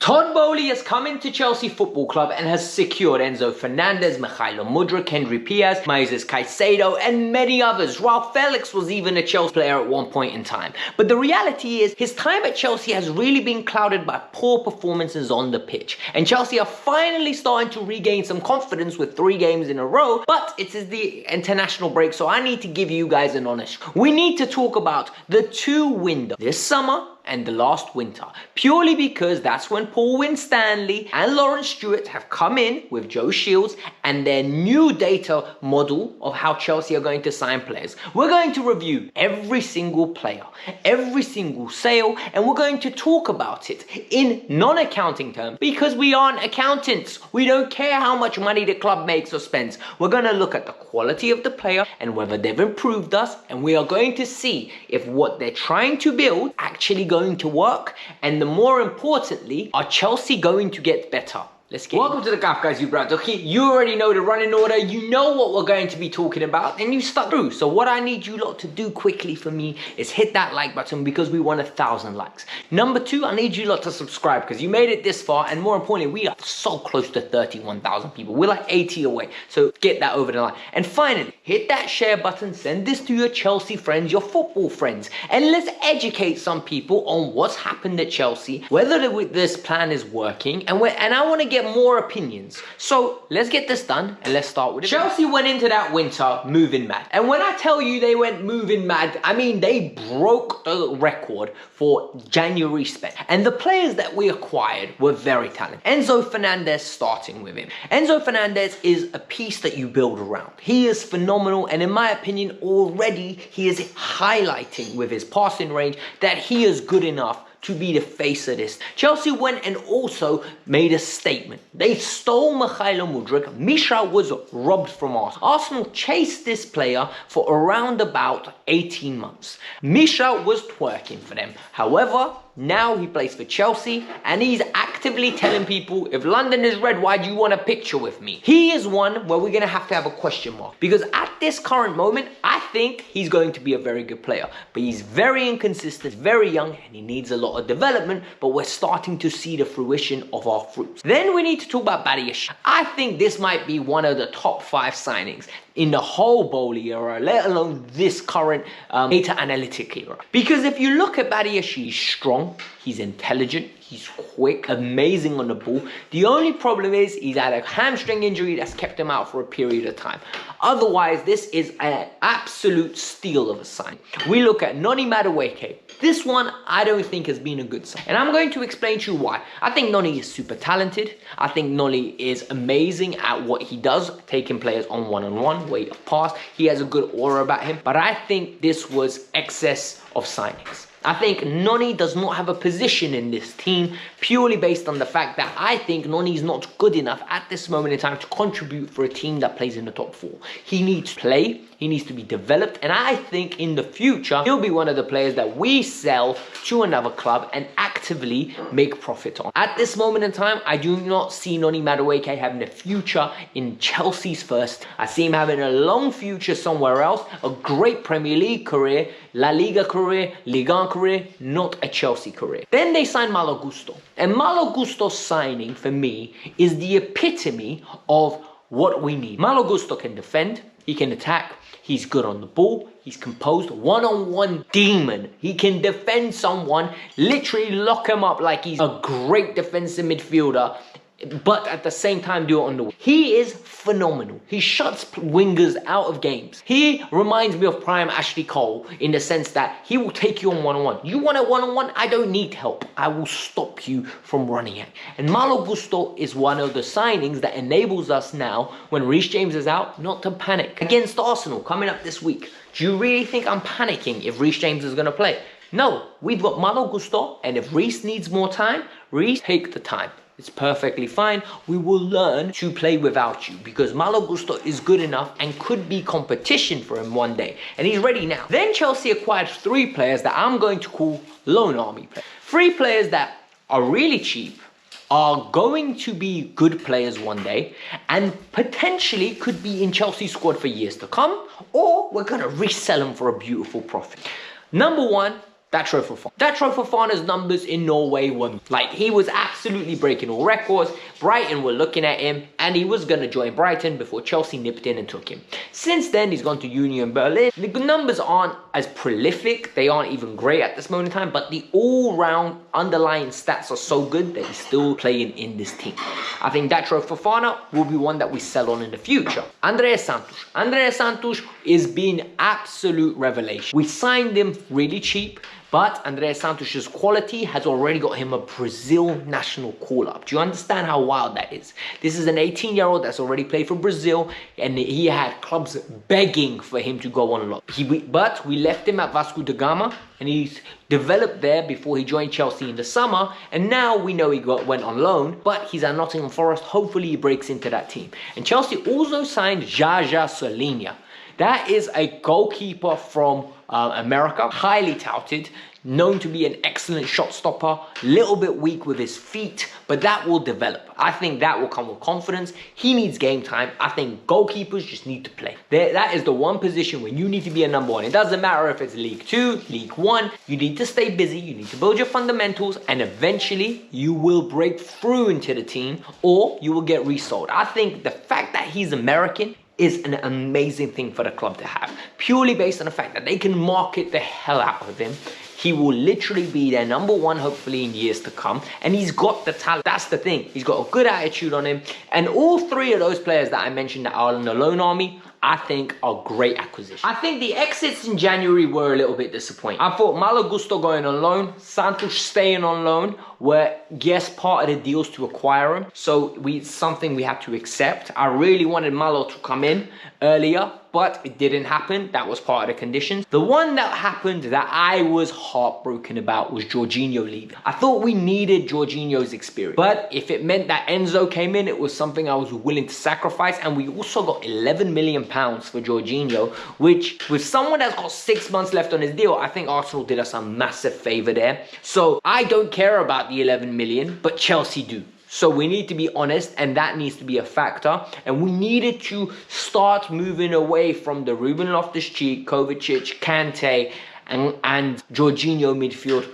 Todd Boehly has come into Chelsea Football Club and has secured Enzo Fernandez, Mudryk, Kendry, Paez, Paez, Caicedo, and many others. While Felix was even a Chelsea player at one point in time. But the reality is, his time at Chelsea has really been clouded by poor performances on the pitch. And Chelsea are finally starting to regain some confidence with 3 games in a row. But it is the international break, so I need to give you guys an honest. We need to talk about the 2 windows this summer and the last winter, purely because that's when Paul Winstanley and Lawrence Stewart have come in with Joe Shields and their new data model of how Chelsea are going to sign players. We're going to review every single player, every single sale, and we're going to talk about it in non-accounting terms because we aren't accountants. We don't care how much money the club makes or spends. We're going to look at the quality of the player and whether they've improved us, and we are going to see if what they're trying to build actually going to work, and the more importantly, are Chelsea going to get better? Let's get Welcome to the Kavkas View, brother. Okay, you already know the running order, you know what we're going to be talking about, and you stuck through. So what I need you lot to do quickly for me is hit that like button because we want 1,000 likes. Number 2, I need you lot to subscribe because you made it this far, and more importantly, we are so close to 31,000 people. We're like 80 away, so get that over the line. And finally, hit that share button, send this to your Chelsea friends, your football friends, and let's educate some people on what's happened at Chelsea, whether this plan is working, and I want to get more opinions. So let's get this done and let's start with it. Chelsea went into that winter moving mad. And when I tell you they went moving mad, I mean they broke the record for January spend. And the players that we acquired were very talented. Enzo Fernandez starting with him. Enzo Fernandez is a piece that you build around. He is phenomenal, and in my opinion already he is highlighting with his passing range that he is good enough to be the face of this. Chelsea went and also made a statement. They stole Mudryk. Misha was robbed from Arsenal. Arsenal chased this player for around about 18 months. Misha was twerking for them. However, now he plays for Chelsea and he's actively telling people, if London is red, why do you want a picture with me? He is one where we're going to have a question mark, because at this current moment, I think he's going to be a very good player, but he's very inconsistent, very young, and he needs a lot of development, but we're starting to see the fruition of our fruits. Then we need to talk about Paez. I think this might be one of the top 5 signings in the whole Boehly era, let alone this current data analytic era. Because if you look at Paez, he's strong, he's intelligent, he's quick, amazing on the ball. The only problem is he's had a hamstring injury that's kept him out for a period of time. Otherwise, this is an absolute steal of a sign. We look at Noni Madueke. This one, I don't think has been a good sign. And I'm going to explain to you why. I think Noni is super talented. I think Noni is amazing at what he does, taking players on one-on-one, weight of pass. He has a good aura about him. But I think this was excess of signings. I think Noni does not have a position in this team purely based on the fact that I think Noni is not good enough at this moment in time to contribute for a team that plays in the top 4. He needs to play, he needs to be developed, and I think in the future he'll be one of the players that we sell to another club and actively make profit on. At this moment in time, I do not see Noni Madueke having a future in Chelsea's first. I see him having a long future somewhere else, a great Premier League career, La Liga career, Ligue 1 career, not a Chelsea career. Then they signed Malo Gusto. And Malo Gusto's signing, for me, is the epitome of what we need. Malo Gusto can defend, he can attack, he's good on the ball, he's composed, one-on-one demon. He can defend someone, literally lock him up like he's a great defensive midfielder, but at the same time do it on the wing. He is phenomenal. He shuts wingers out of games. He reminds me of prime Ashley Cole in the sense that he will take you on one-on-one. You want a one-on-one? I don't need help. I will stop you from running it. And Malo Gusto is one of the signings that enables us now, when Reece James is out, not to panic. Against Arsenal, coming up this week, do you really think I'm panicking if Reece James is going to play? No, we've got Malo Gusto, and if Reece needs more time, Reece, take the time. It's perfectly fine. We will learn to play without you because Malo Gusto is good enough and could be competition for him one day. And he's ready now. Then Chelsea acquired 3 players that I'm going to call loan army players. 3 players that are really cheap, are going to be good players one day, and potentially could be in Chelsea's squad for years to come, or we're going to resell them for a beautiful profit. Number 1, Datro Fofana. Datro Fofana's numbers in Norway were like, he was absolutely breaking all records. Brighton were looking at him and he was going to join Brighton before Chelsea nipped in and took him. Since then, he's gone to Union Berlin. The numbers aren't as prolific. They aren't even great at this moment in time, but the all-round underlying stats are so good that he's still playing in this team. I think Datro Fofana will be one that we sell on in the future. Andreas Santos. Andreas Santos is being absolute revelation. We signed him really cheap, but Andreas Santos' quality has already got him a Brazil national call-up. Do you understand how wild that is? This is an 18-year-old that's already played for Brazil, and he had clubs begging for him to go on loan. But we left him at Vasco da Gama, and he's developed there before he joined Chelsea in the summer, and now we know he went on loan, but he's at Nottingham Forest. Hopefully he breaks into that team. And Chelsea also signed Jaja Solinia. That is a goalkeeper from America, highly touted, known to be an excellent shot stopper, little bit weak with his feet, but that will develop. I think that will come with confidence. He needs game time. I think goalkeepers just need to play. That is the one position where you need to be a number one. It doesn't matter if it's League 2, League 1. You need to stay busy. You need to build your fundamentals, and eventually you will break through into the team, or you will get resold. I think the fact that he's American is an amazing thing for the club to have, purely based on the fact that they can market the hell out of him. He will literally be their number one, hopefully, in years to come. And he's got the talent. That's the thing. He's got a good attitude on him. And all three of those players that I mentioned that are in the loan army, I think are great acquisitions. I think the exits in January were a little bit disappointing. I thought Malo Gusto going on loan, Santos staying on loan were, yes, part of the deals to acquire him. So something we had to accept. I really wanted Malo to come in earlier, but it didn't happen. That was part of the conditions. The one that happened that I was heartbroken about was Jorginho leaving. I thought we needed Jorginho's experience, but if it meant that Enzo came in, it was something I was willing to sacrifice. And we also got £11 million for Jorginho, which with someone that's got 6 months left on his deal, I think Arsenal did us a massive favor there. So I don't care about the 11 million, but Chelsea do. So we need to be honest, and that needs to be a factor. And we needed to start moving away from the Ruben Loftus-Cheek, Kovacic, Kante, and Jorginho midfield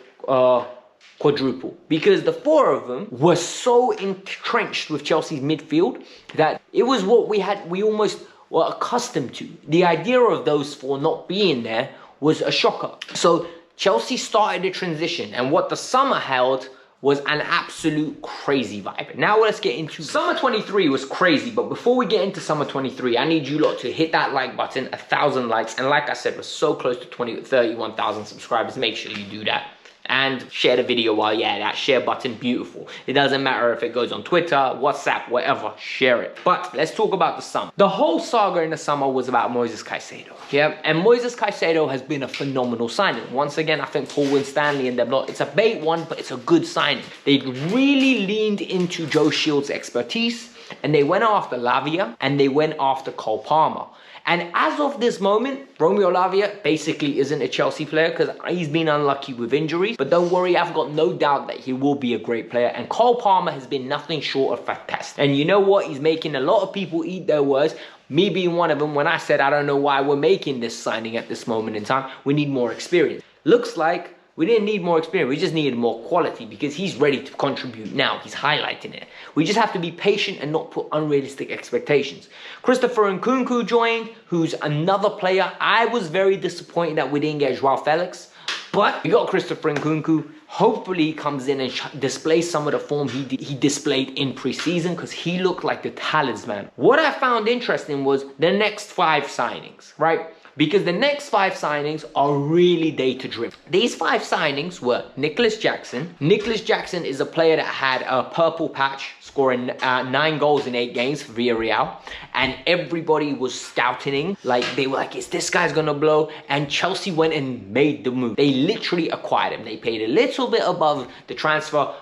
quadruple. Because the four of them were so entrenched with Chelsea's midfield that it was what we almost were accustomed to. The idea of those four not being there was a shocker. So Chelsea started a transition, and what the summer held was an absolute crazy vibe. Now let's get into summer 23 was crazy, but before we get into summer 23, I need you lot to hit that like button, 1,000 likes, and like I said, we're so close to 31,000 subscribers. Make sure you do that. And share the video while you're at that share button. Beautiful. It doesn't matter if it goes on Twitter, WhatsApp, whatever, share it. But let's talk about the summer. The whole saga in the summer was about Moises Caicedo. Yeah, and Moises Caicedo has been a phenomenal signing. Once again, I think Paul Winstanley and them lot, it's a bait one, but it's a good signing. They really leaned into Joe Shields' expertise, and they went after Lavia, and they went after Cole Palmer. And as of this moment, Romeo Lavia basically isn't a Chelsea player because he's been unlucky with injuries. But don't worry, I've got no doubt that he will be a great player. And Cole Palmer has been nothing short of fantastic. And you know what? He's making a lot of people eat their words. Me being one of them, when I said, I don't know why we're making this signing at this moment in time. We need more experience. Looks like we didn't need more experience. We just needed more quality because he's ready to contribute now. He's highlighting it. We just have to be patient and not put unrealistic expectations. Christopher Nkunku joined, who's another player. I was very disappointed that we didn't get Joao Felix, but we got Christopher Nkunku. Hopefully he comes in and displays some of the form he displayed in pre-season because he looked like the talisman. What I found interesting was the next 5 signings, right? Because the next 5 signings are really data-driven. These 5 signings were Nicholas Jackson. Nicholas Jackson is a player that had a purple patch, scoring 9 goals in 8 games for Villarreal. And everybody was scouting, like they were like, is this guy's gonna blow? And Chelsea went and made the move. They literally acquired him. They paid a little bit above the transfer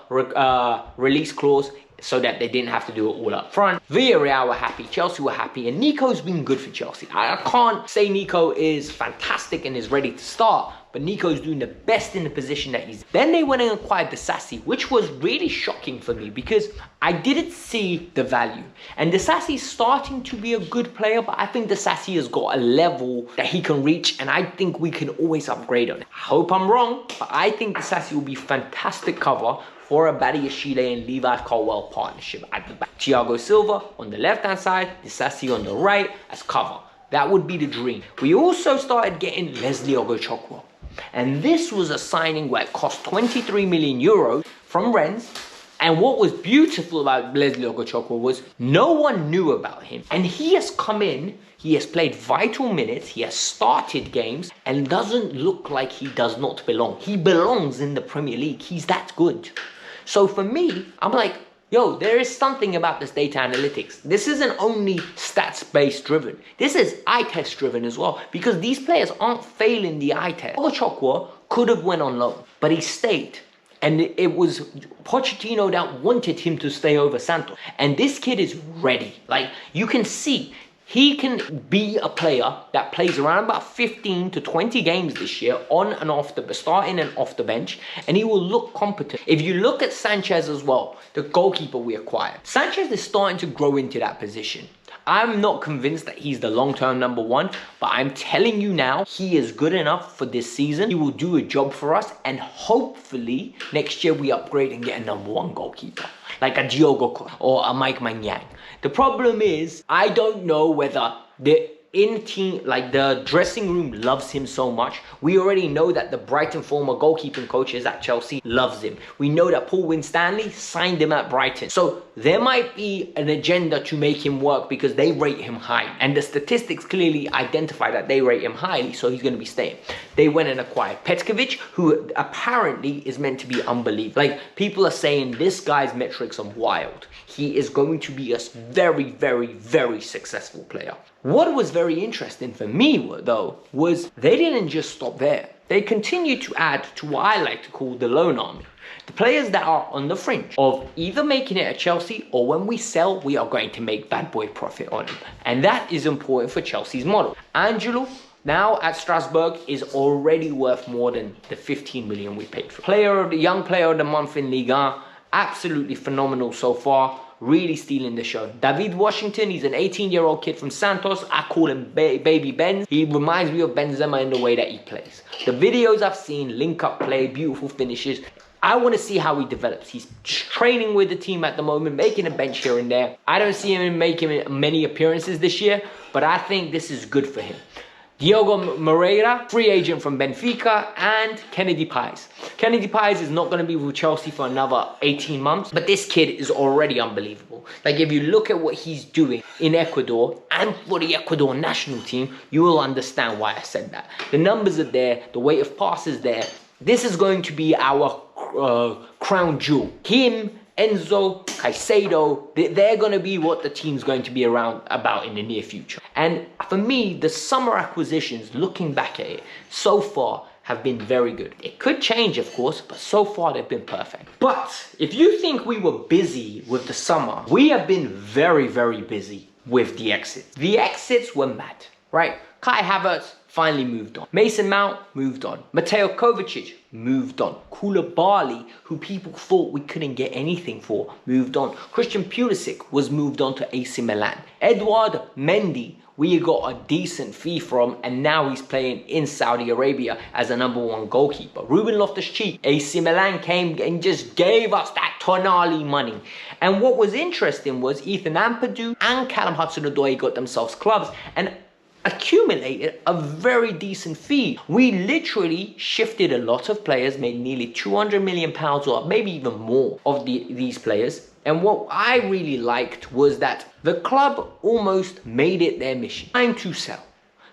release clause, so that they didn't have to do it all up front. Villarreal were happy, Chelsea were happy, and Nico's been good for Chelsea. I can't say Nico is fantastic and is ready to start, but Nico's doing the best in the position that he's in. Then they went and acquired Disasi, which was really shocking for me because I didn't see the value. And Disasi's starting to be a good player, but I think Disasi has got a level that he can reach, and I think we can always upgrade on it. I hope I'm wrong, but I think Disasi will be fantastic cover for a Badiashile and Levi Colwell partnership at the back. Thiago Silva on the left-hand side, Disasi on the right as cover. That would be the dream. We also started getting Leslie Ogochukwu. And this was a signing where it cost 23 million euros from Rennes. And what was beautiful about Leslie Ogochukwu was no one knew about him. And he has come in, he has played vital minutes, he has started games, and doesn't look like he does not belong. He belongs in the Premier League. He's that good. So for me, I'm like, yo, there is something about this data analytics. This isn't only stats-based driven. This is eye test driven as well, because these players aren't failing the eye test. Ogochukwu could have went on loan, but he stayed. And it was Pochettino that wanted him to stay over Santos. And this kid is ready. Like, you can see, he can be a player that plays around about 15 to 20 games this year on and off the starting and off the bench, and he will look competent. If you look at Sanchez as well, the goalkeeper we acquired, Sanchez is starting to grow into that position. I'm not convinced that he's the long-term number one, but I'm telling you now, he is good enough for this season. He will do a job for us, and hopefully next year we upgrade and get a number one goalkeeper, like a Diogo Costa or a Mike Maignan. The problem is, I don't know whether the the dressing room loves him so much. We already know that the Brighton former goalkeeping coaches at Chelsea loves him. We know that Paul Winstanley signed him at Brighton. So there might be an agenda to make him work because they rate him high. And the statistics clearly identify that they rate him highly, so he's going to be staying. They went and acquired Petkovic, who apparently is meant to be unbelievable. Like, people are saying this guy's metrics are wild. He is going to be a very, very, very successful player. What was very interesting for me, though, was they didn't just stop there. They continued to add to what I like to call the loan army. The players that are on the fringe of either making it at Chelsea, or when we sell, we are going to make bad boy profit on them. And that is important for Chelsea's model. Angelo, now at Strasbourg, is already worth more than the 15 million we paid for. Young player of the month in Ligue 1, absolutely phenomenal so far. Really stealing the show. David Washington, he's an 18-year-old kid from Santos. I call him Baby Ben. He reminds me of Benzema in the way that he plays. The videos I've seen, link-up play, beautiful finishes. I want to see how he develops. He's training with the team at the moment, making a bench here and there. I don't see him making many appearances this year, but I think this is good for him. Diogo Moreira, free agent from Benfica, and Kennedy Paez. Kennedy Paez is not going to be with Chelsea for another 18 months, but this kid is already unbelievable. Like, if you look at what he's doing in Ecuador and for the Ecuador national team, you will understand why I said that. The numbers are there, the weight of pass is there. This is going to be our crown jewel. Him, Enzo, Caicedo, they're going to be what the team's going to be about in the near future. And for me, the summer acquisitions, looking back at it, so far have been very good. It could change, of course, but so far they've been perfect. But if you think we were busy with the summer, we have been very, very busy with the exits. The exits were mad, right? Kai Havertz finally moved on. Mason Mount moved on. Mateo Kovacic moved on. Koulibaly, who people thought we couldn't get anything for, moved on. Christian Pulisic was moved on to AC Milan. Edouard Mendy, we got a decent fee from, and now he's playing in Saudi Arabia as a number one goalkeeper. Ruben Loftus-Cheek, AC Milan came and just gave us that Tonali money. And what was interesting was Ethan Ampadu and Callum Hudson-Odoi got themselves clubs and accumulated a very decent fee. We literally shifted a lot of players, made nearly £200 million or maybe even more of these players. And what I really liked was that the club almost made it their mission. Time to sell.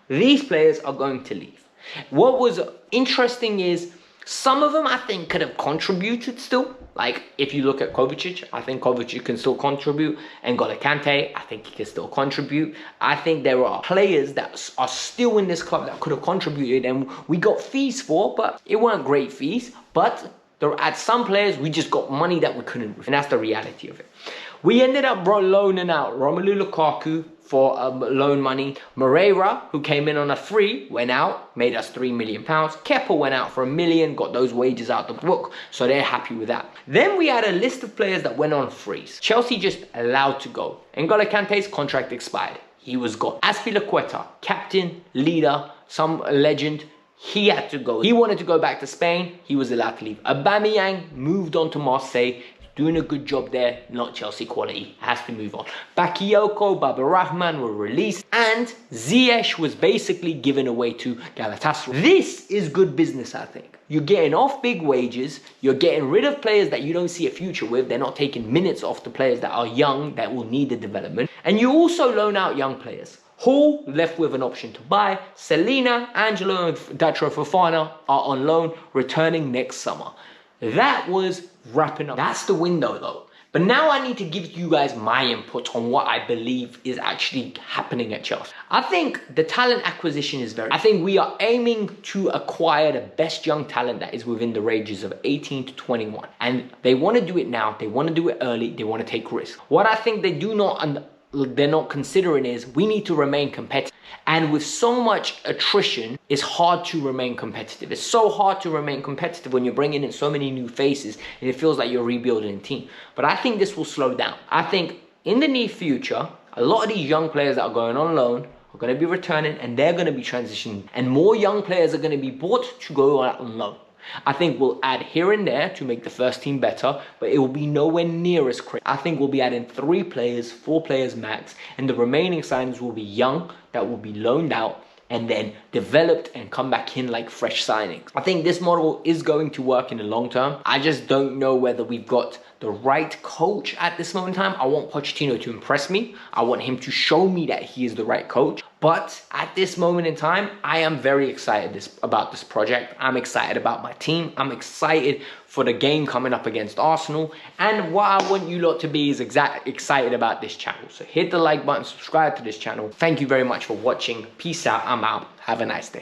These players are going to leave. What was interesting is some of them I think could have contributed still. Like, if you look at Kovacic, I think Kovacic can still contribute. N'Golo Kante, I think he can still contribute. I think there are players that are still in this club that could have contributed and we got fees for, but it weren't great fees. But At some players, we just got money that we couldn't, and that's the reality of it. We ended up loaning out Romelu Lukaku for loan money. Moreira, who came in on a free, went out, made us £3 million. Kepa went out for £1 million, got those wages out the book, so they're happy with that. Then we had a list of players that went on frees. Chelsea just allowed to go. N'Golo Kante's contract expired. He was gone. Azpilicueta, captain, leader, some legend, he had to go. He wanted to go back to Spain. He was allowed to leave. Aubameyang moved on to Marseille. Doing a good job there, not Chelsea quality, has to move on. Bakayoko, Baba Rahman were released, and Ziyech was basically given away to Galatasaray. This is good business, I think. You're getting off big wages, you're getting rid of players that you don't see a future with, they're not taking minutes off the players that are young, that will need the development, and you also loan out young players. Hall left with an option to buy. Selena, Angelo, and Datro Fofana are on loan, returning next summer. That was wrapping up. That's the window though. But now I need to give you guys my input on what I believe is actually happening at Chelsea. I think the talent acquisition is I think we are aiming to acquire the best young talent that is within the ranges of 18 to 21. And they want to do it now. They want to do it early. They want to take risks. What I think they're not considering is we need to remain competitive. And with so much attrition, it's hard to remain competitive. It's so hard to remain competitive when you're bringing in so many new faces and it feels like you're rebuilding a team. But I think this will slow down. I think in the near future, a lot of these young players that are going on loan are going to be returning and they're going to be transitioning. And more young players are going to be bought to go out on loan. I think we'll add here and there to make the first team better, but it will be nowhere near as crazy. I think we'll be adding 3 players, 4 players max, and the remaining signings will be young, that will be loaned out, and then developed and come back in like fresh signings. I think this model is going to work in the long term. I just don't know whether we've got the right coach at this moment in time. I want Pochettino to impress me. I want him to show me that he is the right coach. But at this moment in time, I am very excited about this project. I'm excited about my team. I'm excited for the game coming up against Arsenal. And what I want you lot to be is excited about this channel. So hit the like button, subscribe to this channel. Thank you very much for watching. Peace out. I'm out. Have a nice day.